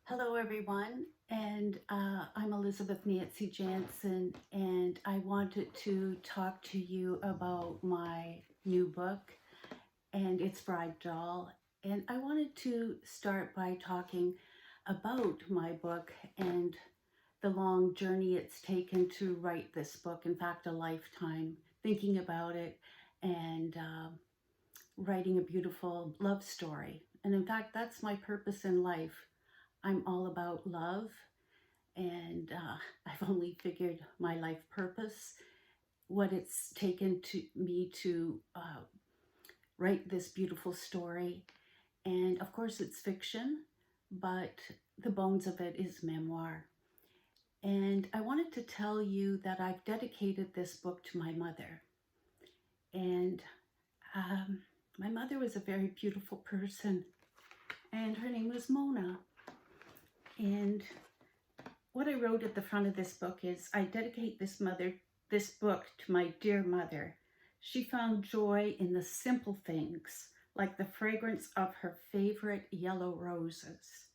Hello, everyone, and I'm Elizabeth Nancy Jansen, and I wanted to talk to you about my new book, and it's Bride Doll. And I wanted to start by talking about my book and the long journey it's taken to write this book. In fact, a lifetime thinking about it and writing a beautiful love story. And in fact, that's my purpose in life. I'm all about love, and I've only figured my life purpose, what it's taken to me to write this beautiful story. And of course, it's fiction, but the bones of it is memoir. And I wanted to tell you that I've dedicated this book to my mother. And um, my mother was a very beautiful person, and her name was Mona. And what I wrote at the front of this book is, I dedicate this book to my dear mother. She found joy in the simple things, like the fragrance of her favorite yellow roses.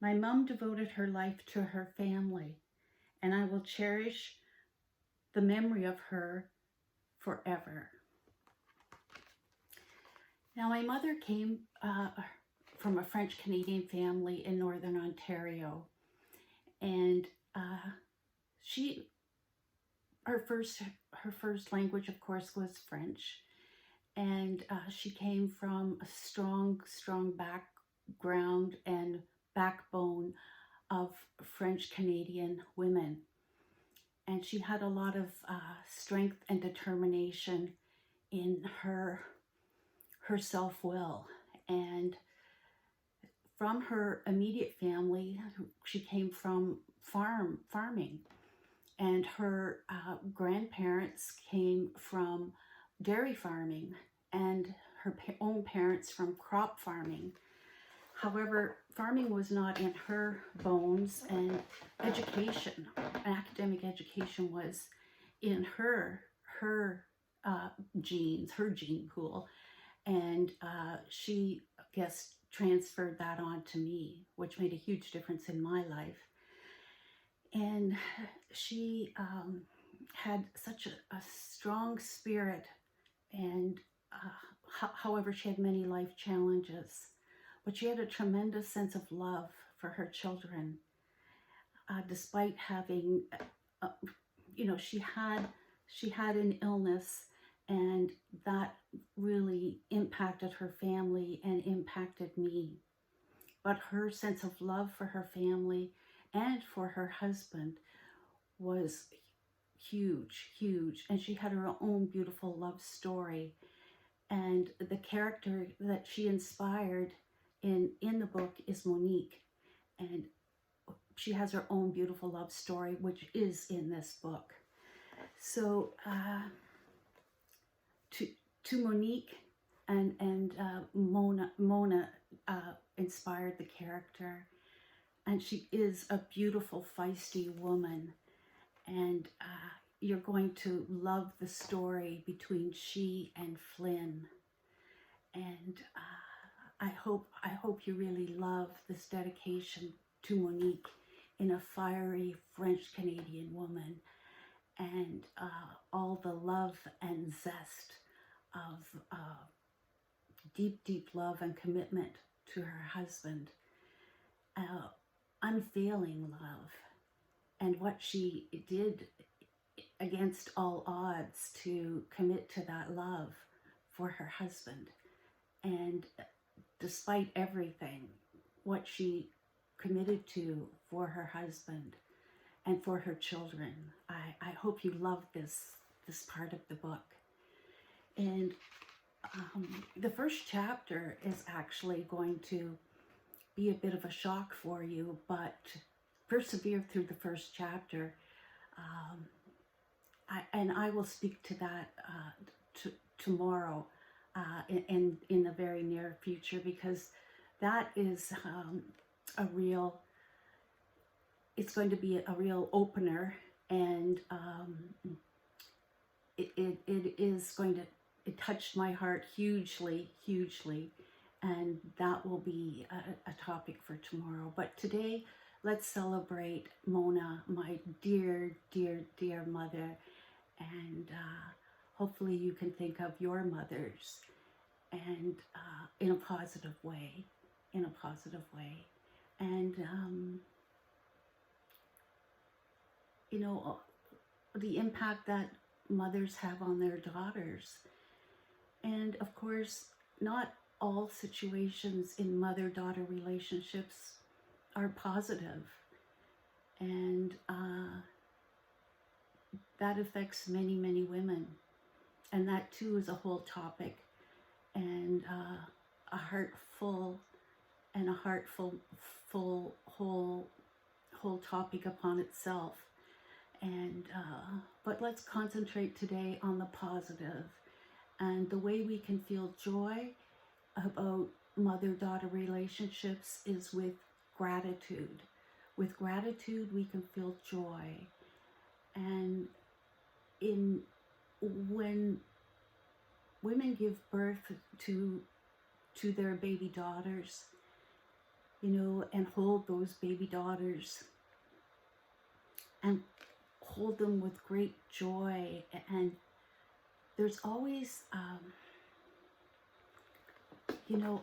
My mom devoted her life to her family, and I will cherish the memory of her forever. Now, my mother came from a French Canadian family in Northern Ontario, and she her first language, of course, was French, and she came from a strong background and backbone of French Canadian women, and she had a lot of strength and determination in her self-will. And from her immediate family, she came from farming, and her grandparents came from dairy farming, and her own parents from crop farming. However, farming was not in her bones, and education, academic education, was in her genes, her gene pool, and she, I guess, transferred that on to me, which made a huge difference in my life. And she had such a strong spirit, and however, she had many life challenges, but she had a tremendous sense of love for her children, despite having, she had an illness, and that really impacted her family and impacted me. But her sense of love for her family and for her husband was huge. And she had her own beautiful love story. And the character that she inspired in the book is Monique. And she has her own beautiful love story, which is in this book. So to Monique and Mona inspired the character. And she is a beautiful, feisty woman. And you're going to love the story between she and Flynn. And I hope you really love this dedication to Monique, in a fiery French Canadian woman, and all the love and zest of deep love and commitment to her husband, unfailing love, and what she did against all odds to commit to that love for her husband. And despite everything, what she committed to for her husband and for her children. I hope you love this part of the book. And the first chapter is actually going to be a bit of a shock for you, but persevere through the first chapter. I will speak to that tomorrow in the very near future, because that is it's going to be a real opener, and it is going to, it touched my heart hugely, and that will be a topic for tomorrow. But today, let's celebrate Mona, my dear, dear, dear mother, and hopefully you can think of your mothers and in a positive way, and you know, the impact that mothers have on their daughters. And of course, not all situations in mother-daughter relationships are positive, and that affects many, many women. And that too is a whole topic, and a heartful and a whole topic upon itself. And but let's concentrate today on the positive, and the way we can feel joy about mother-daughter relationships is with gratitude. With gratitude, we can feel joy. And when women give birth to their baby daughters, you know, and hold those baby daughters and hold them with great joy, and there's always you know,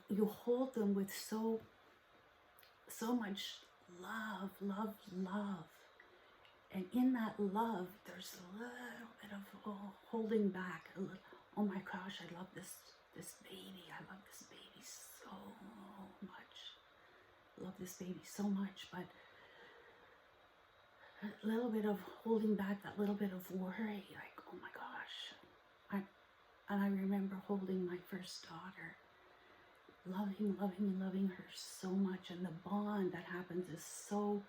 you hold them with so much love, and in that love there's a little bit of holding back, oh my gosh, I love this baby, I love this baby so much, but a little bit of holding back, that little bit of worry, like, oh my gosh. And I remember holding my first daughter, loving her so much, and the bond that happens is so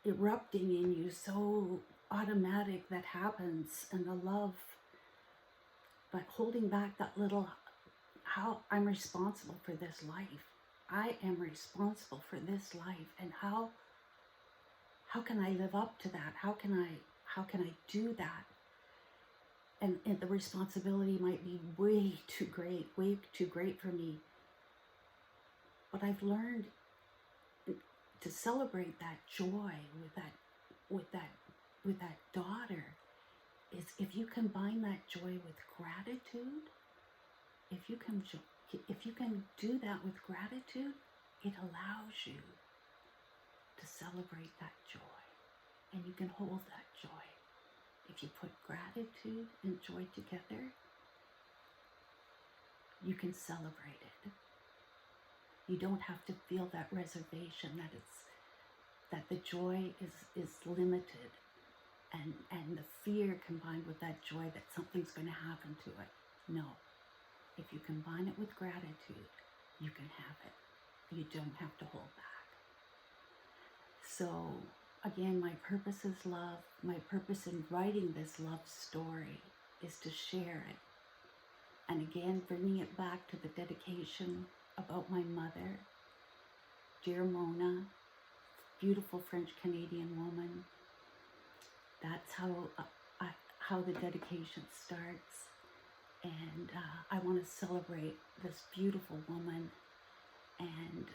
erupting in you, so automatic, that happens, and the love, but holding back that little, how I'm responsible for this life. I am responsible for this life, and how can I live up to that? How can I do that? And the responsibility might be way too great for me. But I've learned to celebrate that joy with that daughter, is if you combine that joy with gratitude, if you can do that with gratitude, it allows you to celebrate that joy, and you can hold that joy. If you put gratitude and joy together, you can celebrate it. You don't have to feel that reservation that the joy is limited, and the fear combined with that joy that something's going to happen to it. No. If you combine it with gratitude, you can have it. You don't have to hold back. So again, my purpose is love. My purpose in writing this love story is to share it. And again, bringing it back to the dedication about my mother, dear Mona, beautiful French-Canadian woman. That's how the dedication starts. And I want to celebrate this beautiful woman. And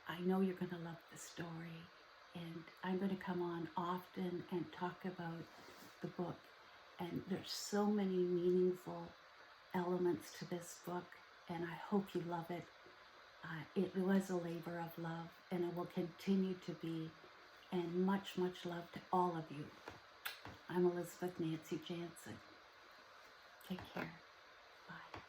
I know you're going to love the story. And I'm going to come on often and talk about the book. And there's so many meaningful elements to this book, and I hope you love it. It was a labor of love, and it will continue to be. And much, much love to all of you. I'm Elizabeth Nancy Jansen. Take care. Bye.